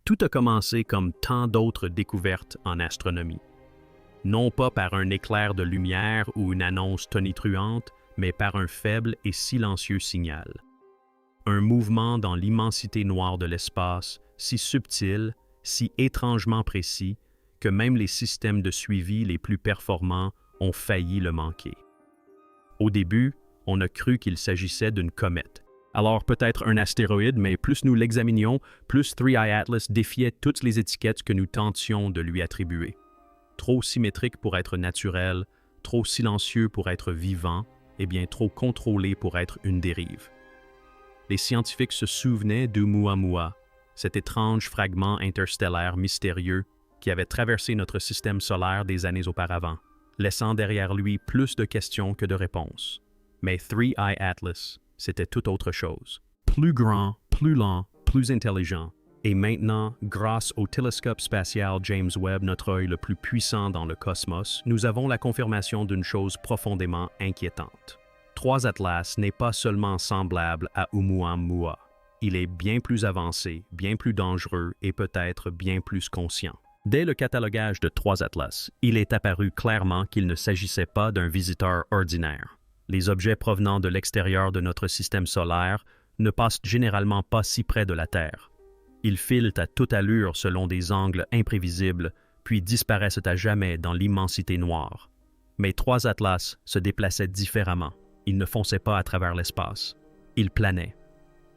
Tout a commencé comme tant d'autres découvertes en astronomie. Non pas par un éclair de lumière ou une annonce tonitruante, mais par un faible et silencieux signal. Un mouvement dans l'immensité noire de l'espace, si subtil, si étrangement précis, que même les systèmes de suivi les plus performants ont failli le manquer. Au début, on a cru qu'il s'agissait d'une comète. Alors peut-être un astéroïde, mais plus nous l'examinions, plus 3i Atlas défiait toutes les étiquettes que nous tentions de lui attribuer. Trop symétrique pour être naturel, trop silencieux pour être vivant, et bien trop contrôlé pour être une dérive. Les scientifiques se souvenaient d'Oumuamua, cet étrange fragment interstellaire mystérieux qui avait traversé notre système solaire des années auparavant, laissant derrière lui plus de questions que de réponses. Mais 3i Atlas, c'était tout autre chose. Plus grand, plus lent, plus intelligent. Et maintenant, grâce au télescope spatial James Webb, notre œil le plus puissant dans le cosmos, nous avons la confirmation d'une chose profondément inquiétante. 3 Atlas n'est pas seulement semblable à Oumuamua. Il est bien plus avancé, bien plus dangereux et peut-être bien plus conscient. Dès le catalogage de 3 Atlas, il est apparu clairement qu'il ne s'agissait pas d'un visiteur ordinaire. Les objets provenant de l'extérieur de notre système solaire ne passent généralement pas si près de la Terre. Ils filent à toute allure selon des angles imprévisibles, puis disparaissent à jamais dans l'immensité noire. Mais 3 Atlas se déplaçaient différemment. Il ne fonçait pas à travers l'espace. Il planait.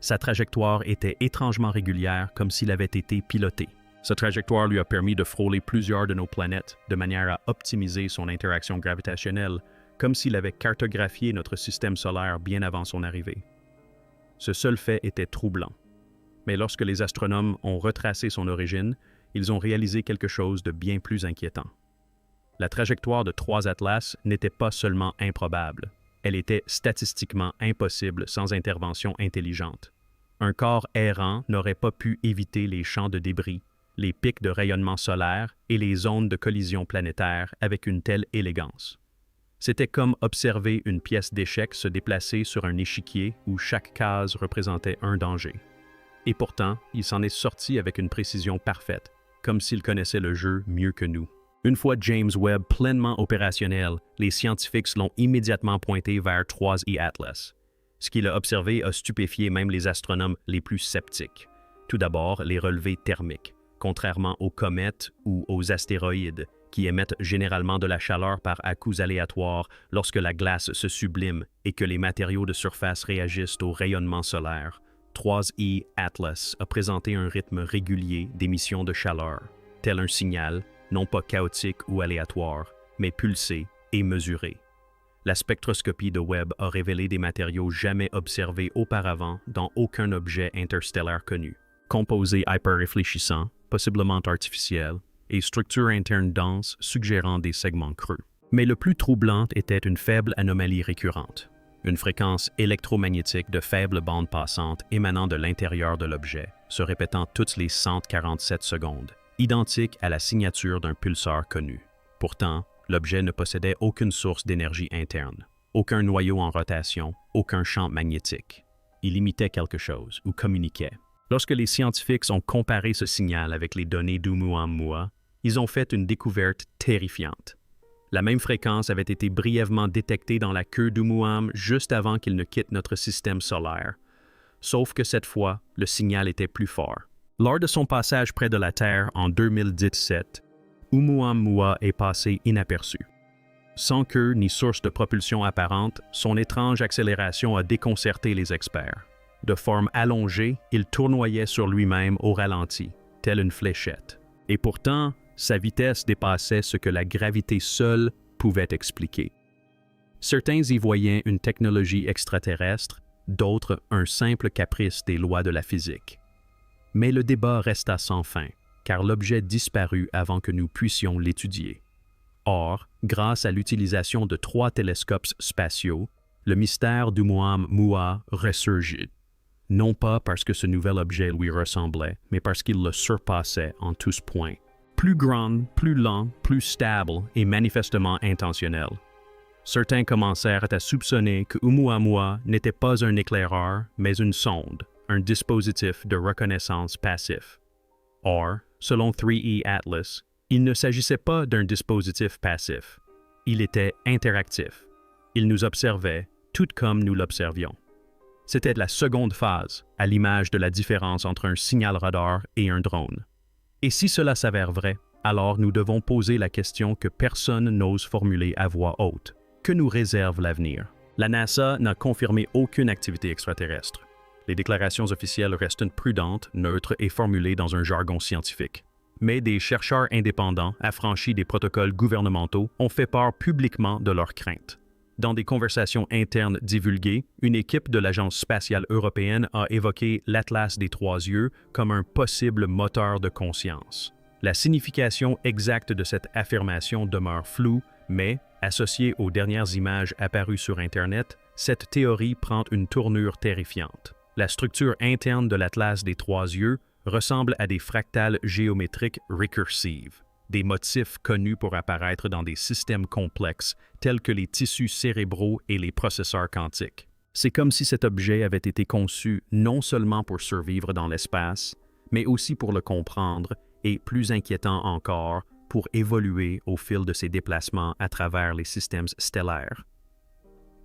Sa trajectoire était étrangement régulière, comme s'il avait été piloté. Sa trajectoire lui a permis de frôler plusieurs de nos planètes, de manière à optimiser son interaction gravitationnelle, comme s'il avait cartographié notre système solaire bien avant son arrivée. Ce seul fait était troublant. Mais lorsque les astronomes ont retracé son origine, ils ont réalisé quelque chose de bien plus inquiétant. La trajectoire de 3 Atlas n'était pas seulement improbable, elle était statistiquement impossible sans intervention intelligente. Un corps errant n'aurait pas pu éviter les champs de débris, les pics de rayonnement solaire et les zones de collision planétaire avec une telle élégance. C'était comme observer une pièce d'échecs se déplacer sur un échiquier où chaque case représentait un danger. Et pourtant, il s'en est sorti avec une précision parfaite, comme s'il connaissait le jeu mieux que nous. Une fois James Webb pleinement opérationnel, les scientifiques l'ont immédiatement pointé vers 3i Atlas. Ce qu'il a observé a stupéfié même les astronomes les plus sceptiques. Tout d'abord, les relevés thermiques, contrairement aux comètes ou aux astéroïdes, qui émettent généralement de la chaleur par à-coups aléatoires lorsque la glace se sublime et que les matériaux de surface réagissent au rayonnement solaire. 3i Atlas a présenté un rythme régulier d'émission de chaleur, tel un signal, non pas chaotique ou aléatoire, mais pulsé et mesuré. La spectroscopie de Webb a révélé des matériaux jamais observés auparavant dans aucun objet interstellaire connu. Composés hyperréfléchissants, possiblement artificiels, et structures internes denses suggérant des segments creux. Mais le plus troublant était une faible anomalie récurrente, une fréquence électromagnétique de faible bande passante émanant de l'intérieur de l'objet, se répétant toutes les 147 secondes, identique à la signature d'un pulsar connu. Pourtant, l'objet ne possédait aucune source d'énergie interne, aucun noyau en rotation, aucun champ magnétique. Il imitait quelque chose ou communiquait. Lorsque les scientifiques ont comparé ce signal avec les données d'Oumuamua, ils ont fait une découverte terrifiante. La même fréquence avait été brièvement détectée dans la queue d'Oumuam juste avant qu'il ne quitte notre système solaire. Sauf que cette fois, le signal était plus fort. Lors de son passage près de la Terre en 2017, Oumuamua est passé inaperçu. Sans queue ni source de propulsion apparente, son étrange accélération a déconcerté les experts. De forme allongée, il tournoyait sur lui-même au ralenti, telle une fléchette. Et pourtant, sa vitesse dépassait ce que la gravité seule pouvait expliquer. Certains y voyaient une technologie extraterrestre, d'autres un simple caprice des lois de la physique. Mais le débat resta sans fin, car l'objet disparut avant que nous puissions l'étudier. Or, grâce à l'utilisation de 3 télescopes spatiaux, le mystère d'Oumuamua ressurgit. Non pas parce que ce nouvel objet lui ressemblait, mais parce qu'il le surpassait en tous points. Plus grand, plus lent, plus stable et manifestement intentionnel. Certains commencèrent à soupçonner que Oumuamua n'était pas un éclaireur, mais une sonde, un dispositif de reconnaissance passif. Or, selon 3E Atlas, il ne s'agissait pas d'un dispositif passif. Il était interactif. Il nous observait, tout comme nous l'observions. C'était la seconde phase, à l'image de la différence entre un signal radar et un drone. Et si cela s'avère vrai, alors nous devons poser la question que personne n'ose formuler à voix haute. Que nous réserve l'avenir? La NASA n'a confirmé aucune activité extraterrestre. Les déclarations officielles restent prudentes, neutres et formulées dans un jargon scientifique. Mais des chercheurs indépendants, affranchis des protocoles gouvernementaux, ont fait part publiquement de leurs craintes. Dans des conversations internes divulguées, une équipe de l'Agence spatiale européenne a évoqué l'Atlas des trois yeux comme un possible moteur de conscience. La signification exacte de cette affirmation demeure floue, mais, associée aux dernières images apparues sur Internet, cette théorie prend une tournure terrifiante. La structure interne de l'Atlas des trois yeux ressemble à des fractales géométriques récursives, des motifs connus pour apparaître dans des systèmes complexes tels que les tissus cérébraux et les processeurs quantiques. C'est comme si cet objet avait été conçu non seulement pour survivre dans l'espace, mais aussi pour le comprendre et, plus inquiétant encore, pour évoluer au fil de ses déplacements à travers les systèmes stellaires.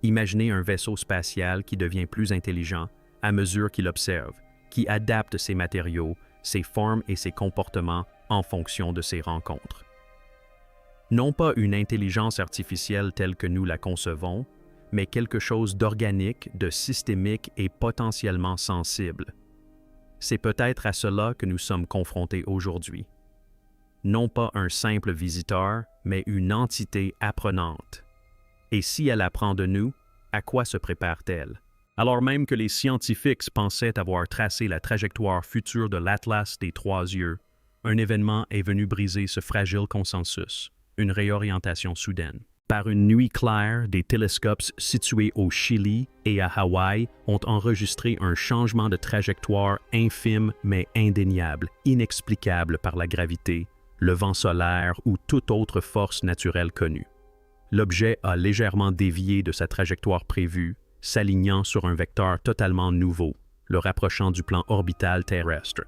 Imaginez un vaisseau spatial qui devient plus intelligent à mesure qu'il observe, qui adapte ses matériaux, ses formes et ses comportements en fonction de ses rencontres. Non pas une intelligence artificielle telle que nous la concevons, mais quelque chose d'organique, de systémique et potentiellement sensible. C'est peut-être à cela que nous sommes confrontés aujourd'hui. Non pas un simple visiteur, mais une entité apprenante. Et si elle apprend de nous, à quoi se prépare-t-elle? Alors même que les scientifiques pensaient avoir tracé la trajectoire future de l'Atlas des trois yeux, un événement est venu briser ce fragile consensus, une réorientation soudaine. Par une nuit claire, des télescopes situés au Chili et à Hawaï ont enregistré un changement de trajectoire infime mais indéniable, inexplicable par la gravité, le vent solaire ou toute autre force naturelle connue. L'objet a légèrement dévié de sa trajectoire prévue, s'alignant sur un vecteur totalement nouveau, le rapprochant du plan orbital terrestre.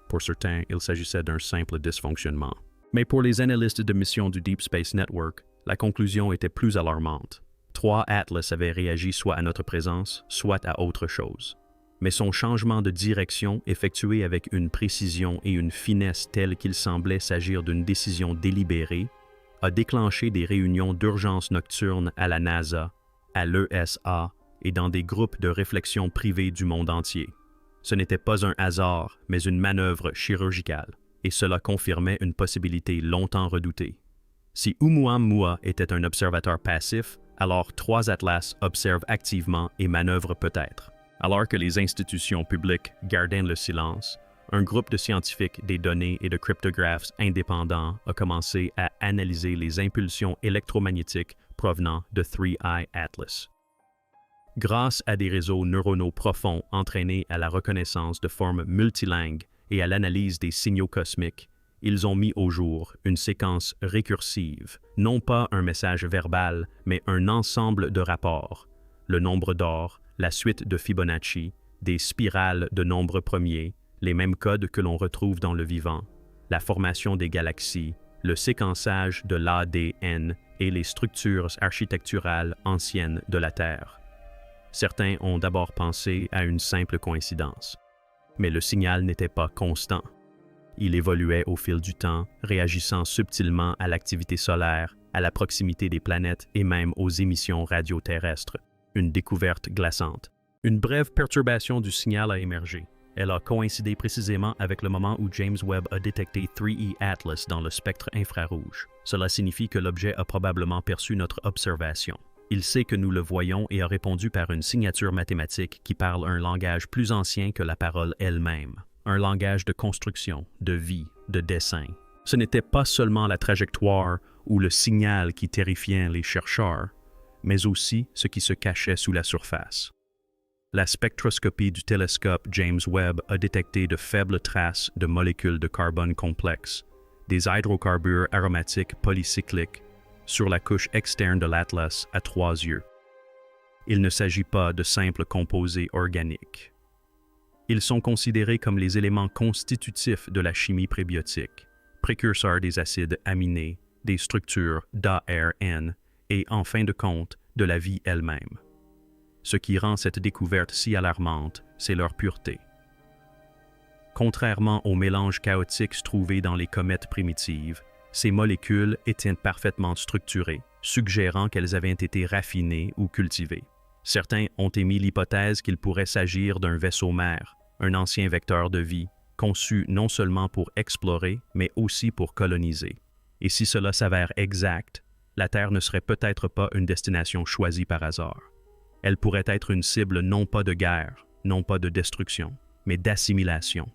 Pour certains, il s'agissait d'un simple dysfonctionnement. Mais pour les analystes de mission du Deep Space Network, la conclusion était plus alarmante. 3 Atlas avaient réagi soit à notre présence, soit à autre chose. Mais son changement de direction, effectué avec une précision et une finesse telles qu'il semblait s'agir d'une décision délibérée, a déclenché des réunions d'urgence nocturnes à la NASA, à l'ESA et dans des groupes de réflexion privés du monde entier. Ce n'était pas un hasard, mais une manœuvre chirurgicale, et cela confirmait une possibilité longtemps redoutée. Si Oumuamua était un observateur passif, alors 3 Atlas observent activement et manœuvrent peut-être. Alors que les institutions publiques gardaient le silence, un groupe de scientifiques des données et de cryptographes indépendants a commencé à analyser les impulsions électromagnétiques provenant de 3I Atlas. Grâce à des réseaux neuronaux profonds entraînés à la reconnaissance de formes multilingues et à l'analyse des signaux cosmiques, ils ont mis au jour une séquence récursive, non pas un message verbal, mais un ensemble de rapports, le nombre d'or, la suite de Fibonacci, des spirales de nombres premiers, les mêmes codes que l'on retrouve dans le vivant, la formation des galaxies, le séquençage de l'ADN et les structures architecturales anciennes de la Terre. Certains ont d'abord pensé à une simple coïncidence. Mais le signal n'était pas constant. Il évoluait au fil du temps, réagissant subtilement à l'activité solaire, à la proximité des planètes et même aux émissions radioterrestres. Une découverte glaçante. Une brève perturbation du signal a émergé. Elle a coïncidé précisément avec le moment où James Webb a détecté 3E Atlas dans le spectre infrarouge. Cela signifie que l'objet a probablement perçu notre observation. Il sait que nous le voyons et a répondu par une signature mathématique qui parle un langage plus ancien que la parole elle-même. Un langage de construction, de vie, de dessin. Ce n'était pas seulement la trajectoire ou le signal qui terrifiait les chercheurs, mais aussi ce qui se cachait sous la surface. La spectroscopie du télescope James Webb a détecté de faibles traces de molécules de carbone complexes, des hydrocarbures aromatiques polycycliques, sur la couche externe de l'Atlas à 3 yeux. Il ne s'agit pas de simples composés organiques. Ils sont considérés comme les éléments constitutifs de la chimie prébiotique, précurseurs des acides aminés, des structures d'ARN et, en fin de compte, de la vie elle-même. Ce qui rend cette découverte si alarmante, c'est leur pureté. Contrairement aux mélanges chaotiques trouvés dans les comètes primitives, ces molécules étaient parfaitement structurées, suggérant qu'elles avaient été raffinées ou cultivées. Certains ont émis l'hypothèse qu'il pourrait s'agir d'un vaisseau mère, un ancien vecteur de vie, conçu non seulement pour explorer, mais aussi pour coloniser. Et si cela s'avère exact, la Terre ne serait peut-être pas une destination choisie par hasard. Elle pourrait être une cible non pas de guerre, non pas de destruction, mais d'assimilation.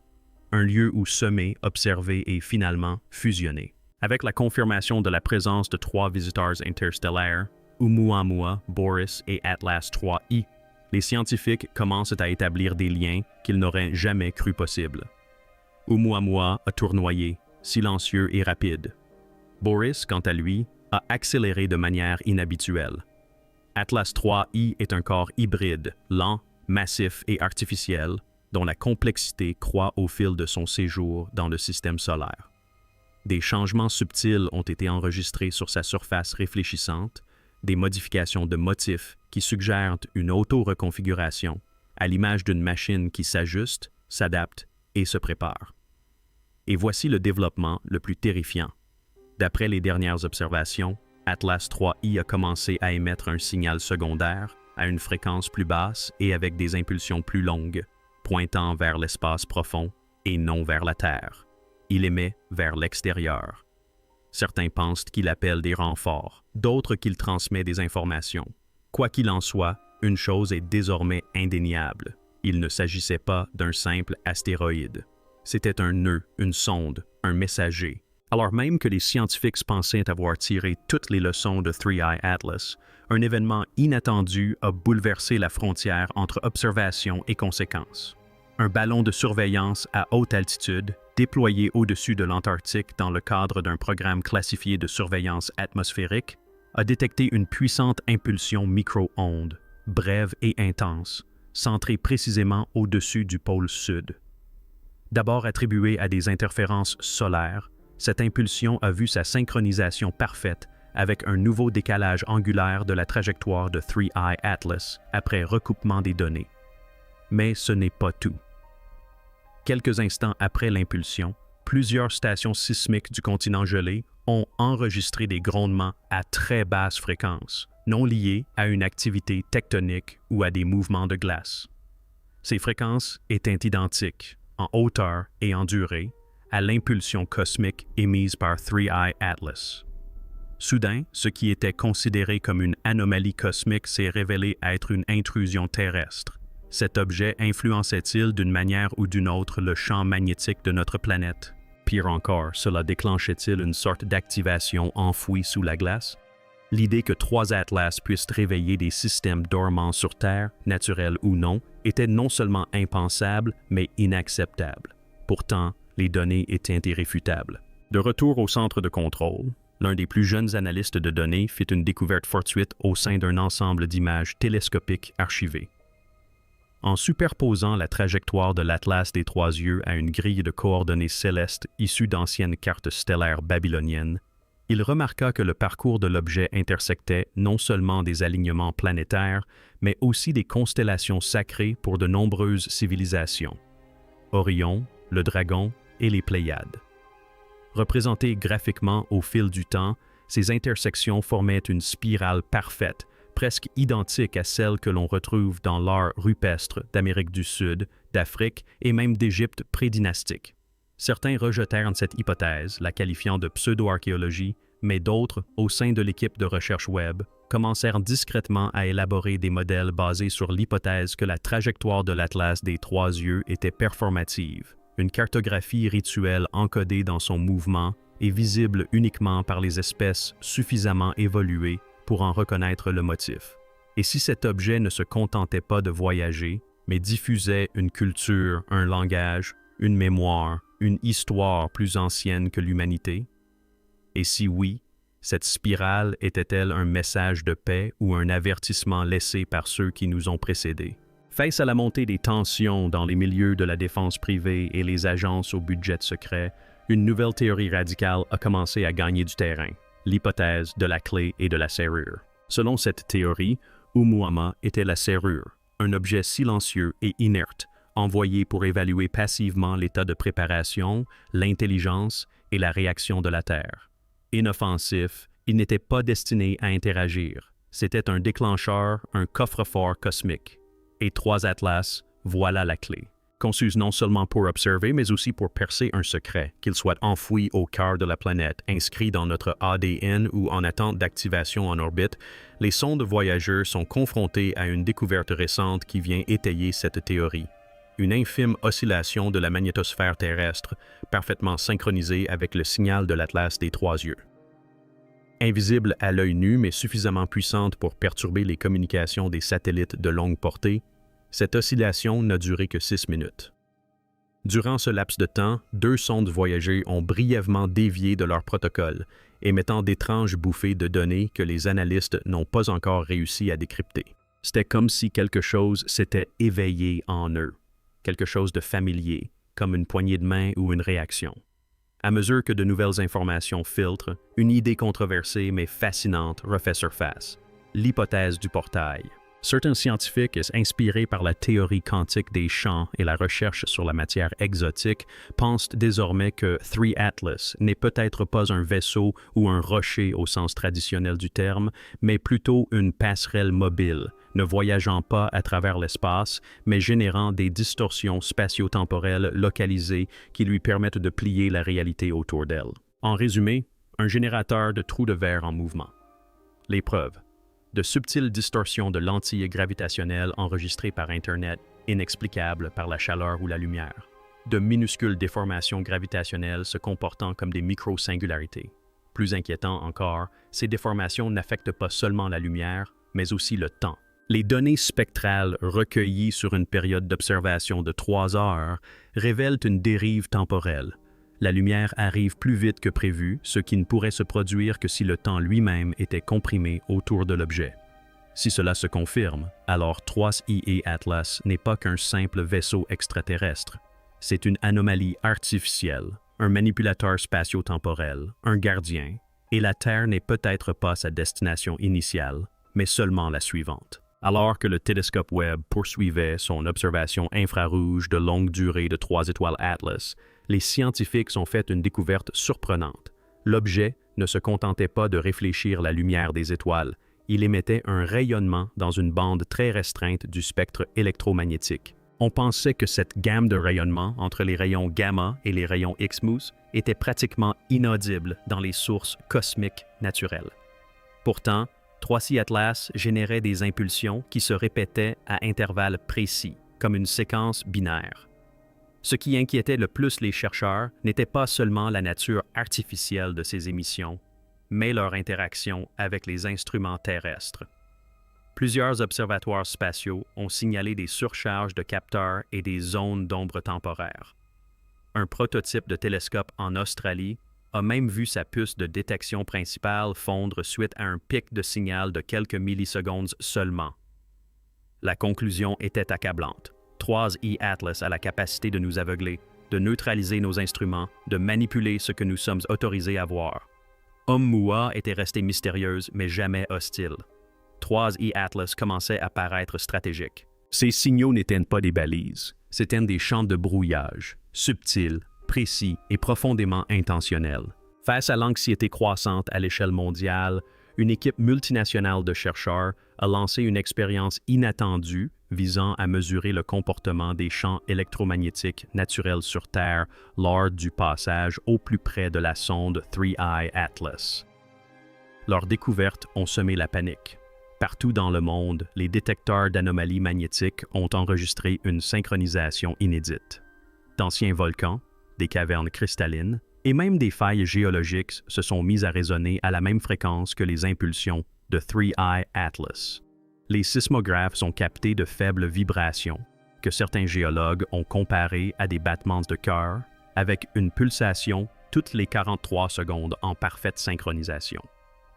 Un lieu où semer, observer et finalement fusionner. Avec la confirmation de la présence de 3 visiteurs interstellaires, Oumuamua, Boris et Atlas 3I, les scientifiques commencent à établir des liens qu'ils n'auraient jamais cru possibles. Oumuamua a tournoyé, silencieux et rapide. Boris, quant à lui, a accéléré de manière inhabituelle. Atlas 3I est un corps hybride, lent, massif et artificiel, dont la complexité croît au fil de son séjour dans le système solaire. Des changements subtils ont été enregistrés sur sa surface réfléchissante, des modifications de motifs qui suggèrent une auto-reconfiguration, à l'image d'une machine qui s'ajuste, s'adapte et se prépare. Et voici le développement le plus terrifiant. D'après les dernières observations, Atlas 3I a commencé à émettre un signal secondaire à une fréquence plus basse et avec des impulsions plus longues, pointant vers l'espace profond et non vers la Terre. Il émet vers l'extérieur. Certains pensent qu'il appelle des renforts, d'autres qu'il transmet des informations. Quoi qu'il en soit, une chose est désormais indéniable. Il ne s'agissait pas d'un simple astéroïde. C'était un nœud, une sonde, un messager. Alors même que les scientifiques pensaient avoir tiré toutes les leçons de 3I Atlas, un événement inattendu a bouleversé la frontière entre observation et conséquence. Un ballon de surveillance à haute altitude, déployé au-dessus de l'Antarctique dans le cadre d'un programme classifié de surveillance atmosphérique, a détecté une puissante impulsion micro-ondes, brève et intense, centrée précisément au-dessus du pôle sud. D'abord attribuée à des interférences solaires, cette impulsion a vu sa synchronisation parfaite avec un nouveau décalage angulaire de la trajectoire de 3I Atlas après recoupement des données. Mais ce n'est pas tout. Quelques instants après l'impulsion, plusieurs stations sismiques du continent gelé ont enregistré des grondements à très basse fréquence, non liés à une activité tectonique ou à des mouvements de glace. Ces fréquences étaient identiques, en hauteur et en durée, à l'impulsion cosmique émise par 3I Atlas. Soudain, ce qui était considéré comme une anomalie cosmique s'est révélé être une intrusion terrestre. Cet objet influençait-il d'une manière ou d'une autre le champ magnétique de notre planète? Pire encore, cela déclenchait-il une sorte d'activation enfouie sous la glace? L'idée que 3 Atlas puissent réveiller des systèmes dormants sur Terre, naturels ou non, était non seulement impensable, mais inacceptable. Pourtant, les données étaient irréfutables. De retour au centre de contrôle, l'un des plus jeunes analystes de données fit une découverte fortuite au sein d'un ensemble d'images télescopiques archivées. En superposant la trajectoire de l'Atlas des Trois Yeux à une grille de coordonnées célestes issue d'anciennes cartes stellaires babyloniennes, il remarqua que le parcours de l'objet intersectait non seulement des alignements planétaires, mais aussi des constellations sacrées pour de nombreuses civilisations. Orion, le Dragon et les Pléiades. Représentées graphiquement au fil du temps, ces intersections formaient une spirale parfaite, presque identique à celle que l'on retrouve dans l'art rupestre d'Amérique du Sud, d'Afrique et même d'Égypte prédynastique. Certains rejetèrent cette hypothèse, la qualifiant de pseudo-archéologie, mais d'autres, au sein de l'équipe de recherche web, commencèrent discrètement à élaborer des modèles basés sur l'hypothèse que la trajectoire de l'Atlas des Trois Yeux était performative, une cartographie rituelle encodée dans son mouvement et visible uniquement par les espèces suffisamment évoluées pour en reconnaître le motif. Et si cet objet ne se contentait pas de voyager, mais diffusait une culture, un langage, une mémoire, une histoire plus ancienne que l'humanité? Et si oui, cette spirale était-elle un message de paix ou un avertissement laissé par ceux qui nous ont précédés? Face à la montée des tensions dans les milieux de la défense privée et les agences au budget secret, une nouvelle théorie radicale a commencé à gagner du terrain, l'hypothèse de la clé et de la serrure. Selon cette théorie, Oumuamua était la serrure, un objet silencieux et inerte, envoyé pour évaluer passivement l'état de préparation, l'intelligence et la réaction de la Terre. Inoffensif, il n'était pas destiné à interagir. C'était un déclencheur, un coffre-fort cosmique. Et 3 Atlas, voilà la clé. Conçus non seulement pour observer, mais aussi pour percer un secret, qu'il soit enfoui au cœur de la planète, inscrit dans notre ADN ou en attente d'activation en orbite, les sondes voyageurs sont confrontés à une découverte récente qui vient étayer cette théorie. Une infime oscillation de la magnétosphère terrestre, parfaitement synchronisée avec le signal de l'Atlas des 3 yeux. Invisible à l'œil nu, mais suffisamment puissante pour perturber les communications des satellites de longue portée, cette oscillation n'a duré que 6 minutes. Durant ce laps de temps, 2 sondes voyageurs ont brièvement dévié de leur protocole, émettant d'étranges bouffées de données que les analystes n'ont pas encore réussi à décrypter. C'était comme si quelque chose s'était éveillé en eux, quelque chose de familier, comme une poignée de main ou une réaction. À mesure que de nouvelles informations filtrent, une idée controversée mais fascinante refait surface, l'hypothèse du portail. Certains scientifiques, inspirés par la théorie quantique des champs et la recherche sur la matière exotique, pensent désormais que 3 Atlas n'est peut-être pas un vaisseau ou un rocher au sens traditionnel du terme, mais plutôt une passerelle mobile, ne voyageant pas à travers l'espace, mais générant des distorsions spatio-temporelles localisées qui lui permettent de plier la réalité autour d'elle. En résumé, un générateur de trous de verre en mouvement. Les preuves. De subtiles distorsions de lentilles gravitationnelles enregistrées par Internet, inexplicables par la chaleur ou la lumière. De minuscules déformations gravitationnelles se comportant comme des micro-singularités. Plus inquiétant encore, ces déformations n'affectent pas seulement la lumière, mais aussi le temps. Les données spectrales recueillies sur une période d'observation de 3 heures révèlent une dérive temporelle. La lumière arrive plus vite que prévu, ce qui ne pourrait se produire que si le temps lui-même était comprimé autour de l'objet. Si cela se confirme, alors 3IA Atlas n'est pas qu'un simple vaisseau extraterrestre. C'est une anomalie artificielle, un manipulateur spatio-temporel, un gardien, et la Terre n'est peut-être pas sa destination initiale, mais seulement la suivante. Alors que le télescope Webb poursuivait son observation infrarouge de longue durée de 3 étoiles Atlas, les scientifiques ont fait une découverte surprenante. L'objet ne se contentait pas de réfléchir la lumière des étoiles, il émettait un rayonnement dans une bande très restreinte du spectre électromagnétique. On pensait que cette gamme de rayonnements entre les rayons gamma et les rayons X-MUS était pratiquement inaudible dans les sources cosmiques naturelles. Pourtant, 3C Atlas générait des impulsions qui se répétaient à intervalles précis, comme une séquence binaire. Ce qui inquiétait le plus les chercheurs n'était pas seulement la nature artificielle de ces émissions, mais leur interaction avec les instruments terrestres. Plusieurs observatoires spatiaux ont signalé des surcharges de capteurs et des zones d'ombre temporaire. Un prototype de télescope en Australie a même vu sa puce de détection principale fondre suite à un pic de signal de quelques millisecondes seulement. La conclusion était accablante. 3E Atlas a la capacité de nous aveugler, de neutraliser nos instruments, de manipuler ce que nous sommes autorisés à voir. Oumuamua était restée mystérieuse, mais jamais hostile. 3E Atlas commençait à paraître stratégique. Ces signaux n'étaient pas des balises, c'étaient des champs de brouillage, subtils, précis et profondément intentionnels. Face à l'anxiété croissante à l'échelle mondiale, une équipe multinationale de chercheurs a lancé une expérience inattendue visant à mesurer le comportement des champs électromagnétiques naturels sur Terre lors du passage au plus près de la sonde 3I Atlas. Leurs découvertes ont semé la panique. Partout dans le monde, les détecteurs d'anomalies magnétiques ont enregistré une synchronisation inédite. D'anciens volcans, des cavernes cristallines et même des failles géologiques se sont mis à résonner à la même fréquence que les impulsions de 3I Atlas. Les sismographes ont capté de faibles vibrations que certains géologues ont comparées à des battements de cœur avec une pulsation toutes les 43 secondes en parfaite synchronisation.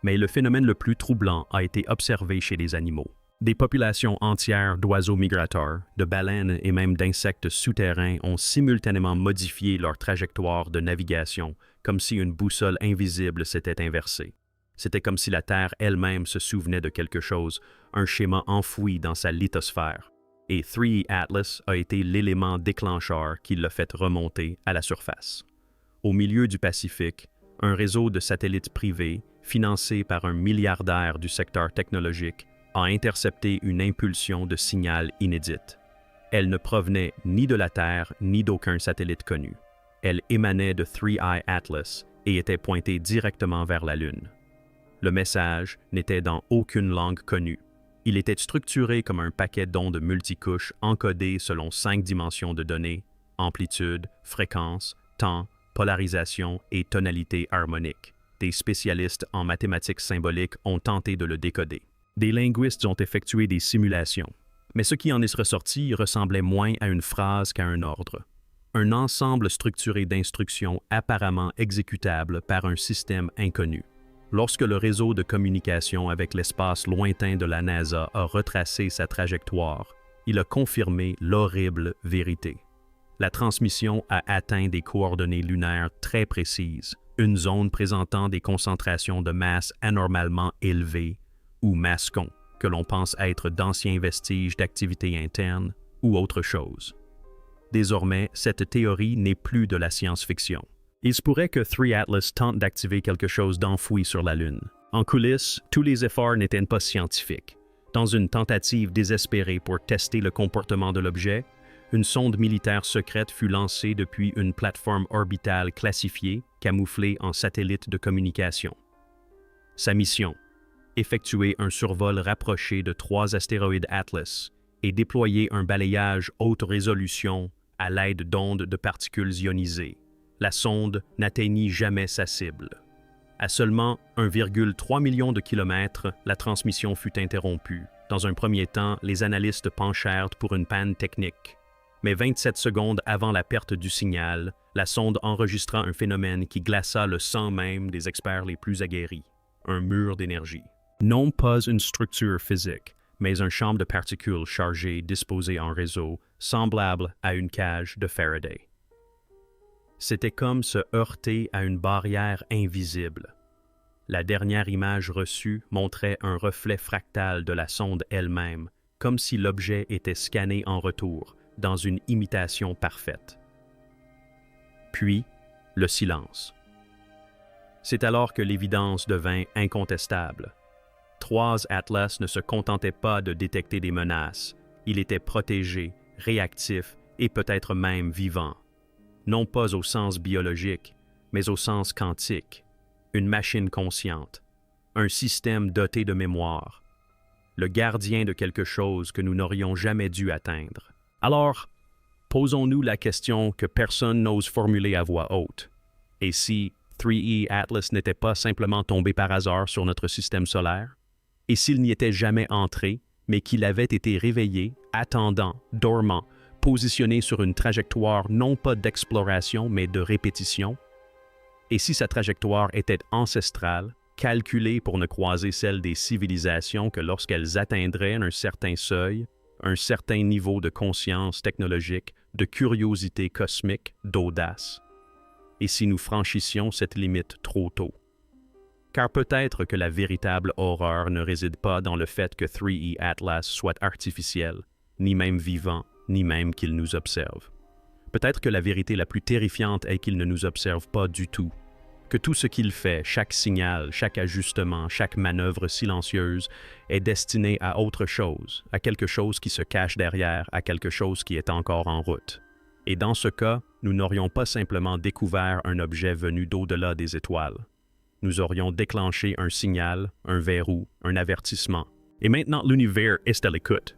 Mais le phénomène le plus troublant a été observé chez les animaux. Des populations entières d'oiseaux migrateurs, de baleines et même d'insectes souterrains ont simultanément modifié leur trajectoire de navigation, comme si une boussole invisible s'était inversée. C'était comme si la Terre elle-même se souvenait de quelque chose, un schéma enfoui dans sa lithosphère. Et 3E Atlas a été l'élément déclencheur qui l'a fait remonter à la surface. Au milieu du Pacifique, un réseau de satellites privés, financé par un milliardaire du secteur technologique, a intercepté une impulsion de signal inédite. Elle ne provenait ni de la Terre ni d'aucun satellite connu. Elle émanait de 3I Atlas et était pointée directement vers la Lune. Le message n'était dans aucune langue connue. Il était structuré comme un paquet d'ondes multicouches encodées selon 5 dimensions de données: amplitude, fréquence, temps, polarisation et tonalité harmonique. Des spécialistes en mathématiques symboliques ont tenté de le décoder. Des linguistes ont effectué des simulations, mais ce qui en est ressorti ressemblait moins à une phrase qu'à un ordre. Un ensemble structuré d'instructions apparemment exécutables par un système inconnu. Lorsque le réseau de communication avec l'espace lointain de la NASA a retracé sa trajectoire, il a confirmé l'horrible vérité. La transmission a atteint des coordonnées lunaires très précises, une zone présentant des concentrations de masse anormalement élevées, ou mascons, que l'on pense être d'anciens vestiges d'activité interne ou autre chose. Désormais, cette théorie n'est plus de la science-fiction. Il se pourrait que 3 Atlas tente d'activer quelque chose d'enfoui sur la Lune. En coulisses, tous les efforts n'étaient pas scientifiques. Dans une tentative désespérée pour tester le comportement de l'objet, une sonde militaire secrète fut lancée depuis une plateforme orbitale classifiée, camouflée en satellite de communication. Sa mission: effectuer un survol rapproché de 3 astéroïdes Atlas et déployer un balayage haute résolution à l'aide d'ondes de particules ionisées. La sonde n'atteignit jamais sa cible. À seulement 1,3 million de kilomètres, la transmission fut interrompue. Dans un premier temps, les analystes penchèrent pour une panne technique. Mais 27 secondes avant la perte du signal, la sonde enregistra un phénomène qui glaça le sang même des experts les plus aguerris: un mur d'énergie. Non pas une structure physique, mais un champ de particules chargées disposé en réseau, semblable à une cage de Faraday. C'était comme se heurter à une barrière invisible. La dernière image reçue montrait un reflet fractal de la sonde elle-même, comme si l'objet était scanné en retour, dans une imitation parfaite. Puis, le silence. C'est alors que l'évidence devint incontestable. 3 Atlas ne se contentait pas de détecter des menaces. Il était protégé, réactif et peut-être même vivant. Non pas au sens biologique, mais au sens quantique. Une machine consciente. Un système doté de mémoire. Le gardien de quelque chose que nous n'aurions jamais dû atteindre. Alors, posons-nous la question que personne n'ose formuler à voix haute. Et si 3E Atlas n'était pas simplement tombé par hasard sur notre système solaire? Et s'il n'y était jamais entré, mais qu'il avait été réveillé, attendant, dormant, positionné sur une trajectoire non pas d'exploration, mais de répétition? Et si sa trajectoire était ancestrale, calculée pour ne croiser celle des civilisations que lorsqu'elles atteindraient un certain seuil, un certain niveau de conscience technologique, de curiosité cosmique, d'audace? Et si nous franchissions cette limite trop tôt? Car peut-être que la véritable horreur ne réside pas dans le fait que 3E Atlas soit artificiel, ni même vivant, ni même qu'il nous observe. Peut-être que la vérité la plus terrifiante est qu'il ne nous observe pas du tout, que tout ce qu'il fait, chaque signal, chaque ajustement, chaque manœuvre silencieuse, est destiné à autre chose, à quelque chose qui se cache derrière, à quelque chose qui est encore en route. Et dans ce cas, nous n'aurions pas simplement découvert un objet venu d'au-delà des étoiles. Nous aurions déclenché un signal, un verrou, un avertissement. Et maintenant, l'univers est à l'écoute.